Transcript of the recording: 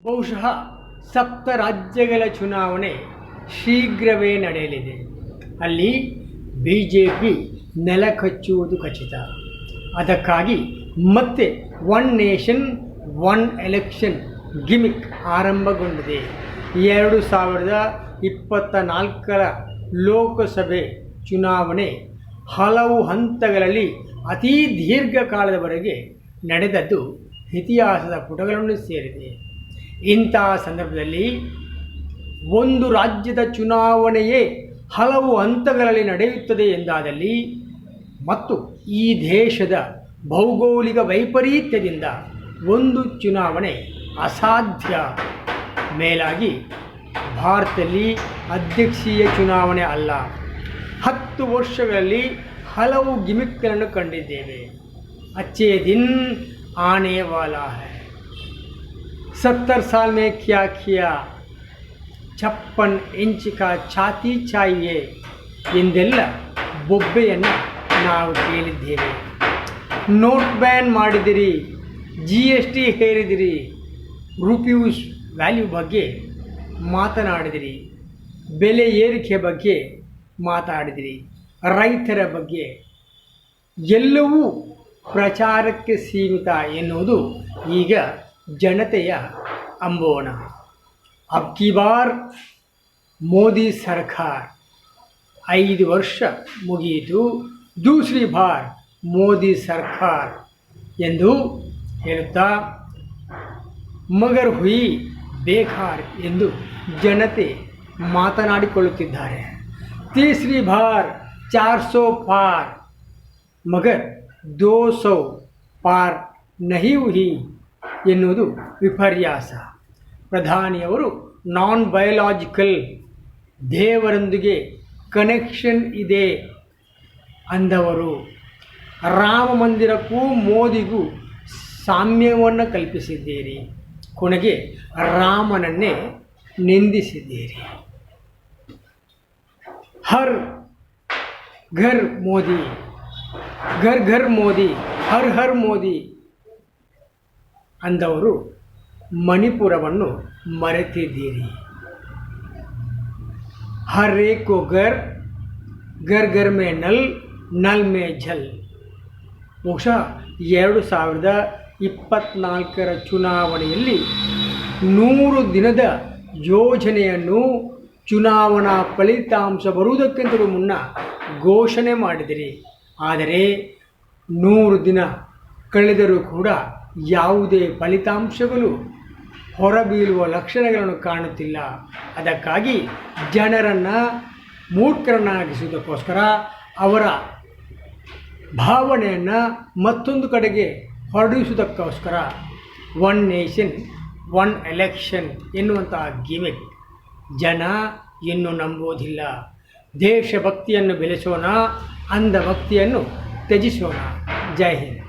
ಬಹುಶಃ ಸಪ್ತ ರಾಜ್ಯಗಳ ಚುನಾವಣೆ ಶೀಘ್ರವೇ ನಡೆಯಲಿದೆ. ಅಲ್ಲಿ ಬಿಜೆಪಿ ನೆಲಕಚ್ಚುವುದು ಖಚಿತ. ಅದಕ್ಕಾಗಿ ಮತ್ತೆ one nation one election gimmick ಆರಂಭಗೊಂಡಿದೆ. 2024ರ ಲೋಕಸಭೆ ಚುನಾವಣೆ ಹಲವು ಹಂತಗಳಲ್ಲಿ ಅತೀ ದೀರ್ಘಕಾಲದವರೆಗೆ ನಡೆದದ್ದು ಇತಿಹಾಸದ ಪುಟಗಳನ್ನು ಸೇರಿದೆ. ಇಂತಹ ಸಂದರ್ಭದಲ್ಲಿ ಒಂದು ರಾಜ್ಯದ ಚುನಾವಣೆಯೇ ಹಲವು ಹಂತಗಳಲ್ಲಿ ನಡೆಯುತ್ತದೆ ಎಂದಾದಲ್ಲಿ ಮತ್ತು ಈ ದೇಶದ ಭೌಗೋಳಿಕ ವೈಪರೀತ್ಯದಿಂದ ಒಂದು ಚುನಾವಣೆ ಅಸಾಧ್ಯ. ಮೇಲಾಗಿ ಭಾರತದಲ್ಲಿ ಅಧ್ಯಕ್ಷೀಯ ಚುನಾವಣೆ ಅಲ್ಲ. 10 ವರ್ಷಗಳಲ್ಲಿ ಹಲವು ಗಿಮಿಕ್ಗಳನ್ನು ಕಂಡಿದ್ದೇವೆ. अच्छे दिन आने वाला है. 70 साल में क्या किया, 56 इंच का ಛಾತಿ ಚಾಹಿಯೆ ಎಂದೆಲ್ಲ ಬೊಬ್ಬೆಯನ್ನು ನಾವು ಕೇಳಿದ್ದೇವೆ. ನೋಟ್ ಬ್ಯಾನ್ ಮಾಡಿದಿರಿ, GST ಹೇರಿದಿರಿ, ರುಪೀಸ್ ವ್ಯಾಲ್ಯೂ ಬಗ್ಗೆ ಮಾತನಾಡಿದಿರಿ, ಬೆಲೆ ಏರಿಕೆ ಬಗ್ಗೆ ಮಾತಾಡಿದಿರಿ, ರೈತರ ಬಗ್ಗೆ ಎಲ್ಲವೂ ಪ್ರಚಾರಕ್ಕೆ ಸೀಮಿತ ಎನ್ನುವುದು ಈಗ ಜನತೆಯ ಅಂಬೋಣ. ಅಬ್ ಕಿ ಬಾರ್ ಮೋದಿ ಸರ್ಕಾರ 5 ವರ್ಷ ಮುಗಿಯಿತು, ದೂಸರಿ ಬಾರ್ ಮೋದಿ ಸರ್ಕಾರ ಎಂದು ಹೇಳುತ್ತಾ ಮಗರ್ ಹುಯಿ ಬೇಕಾರ ಎಂದು ಜನತೆ ಮಾತನಾಡಿಕೊಳ್ಳುತ್ತಿದ್ದಾರೆ. ತೀಸರಿ ಬಾರ್ 400 ಪಾರ್ ಮಗರ್ 200 ಪಾರ್ ನಹಿ ಹುಯಿ ಎನ್ನುವುದು ವಿಪರ್ಯಾಸ. ಪ್ರಧಾನಿಯವರು ನಾನ್ ಬಯೋಲಾಜಿಕಲ್ ದೇವರೊಂದಿಗೆ ಕನೆಕ್ಷನ್ ಇದೆ ಅಂದವರು. ರಾಮ ಮಂದಿರಕ್ಕೂ ಮೋದಿಗೂ ಸಾಮ್ಯವನ್ನು ಕಲ್ಪಿಸಿದ್ದೀರಿ, ಕೊನೆಗೆ ರಾಮನನ್ನೇ ನಿಂದಿಸಿದ್ದೀರಿ. ಹರ್ ಘರ್ ಮೋದಿ, ಘರ್ ಘರ್ ಮೋದಿ, ಹರ್ ಹರ್ ಮೋದಿ ಅಂದವರು ಮಣಿಪುರವನ್ನು ಮರೆತಿದ್ದೀರಿ. ಹರ್ ಏಕೋ ಘರ್, ಘರ್ ಘರ್ ಮೇ ನಲ್, ನಲ್ ಮೇ ಝಲ್. ಬಹುಶಃ 2024ರ ಚುನಾವಣೆಯಲ್ಲಿ 100 ದಿನದ ಯೋಜನೆಯನ್ನು ಚುನಾವಣಾ ಫಲಿತಾಂಶ ಬರುವುದಕ್ಕಿಂತಲೂ ಮುನ್ನ ಘೋಷಣೆ ಮಾಡಿದಿರಿ. ಆದರೆ 100 ದಿನ ಕಳೆದರೂ ಕೂಡ ಯಾವುದೇ ಫಲಿತಾಂಶಗಳು ಹೊರಬೀಳುವ ಲಕ್ಷಣಗಳನ್ನು ಕಾಣುತ್ತಿಲ್ಲ. ಅದಕ್ಕಾಗಿ ಜನರನ್ನು ಮೂರ್ಖರನ್ನಾಗಿಸುವುದಕ್ಕೋಸ್ಕರ ಅವರ ಭಾವನೆಯನ್ನು ಮತ್ತೊಂದು ಕಡೆಗೆ ಹೊರಡಿಸುವುದಕ್ಕೋಸ್ಕರ ಒನ್ ನೇಷನ್ ಒನ್ ಎಲೆಕ್ಷನ್ ಎನ್ನುವಂತಹ ಗಿಮಿಕ್ ಜನ ಇನ್ನೂ ನಂಬುವುದಿಲ್ಲ. ದೇಶಭಕ್ತಿಯನ್ನು ಬೆಳೆಸೋಣ, ಅಂಧಭಕ್ತಿಯನ್ನು ತ್ಯಜಿಸೋಣ. ಜೈ ಹಿಂದ್.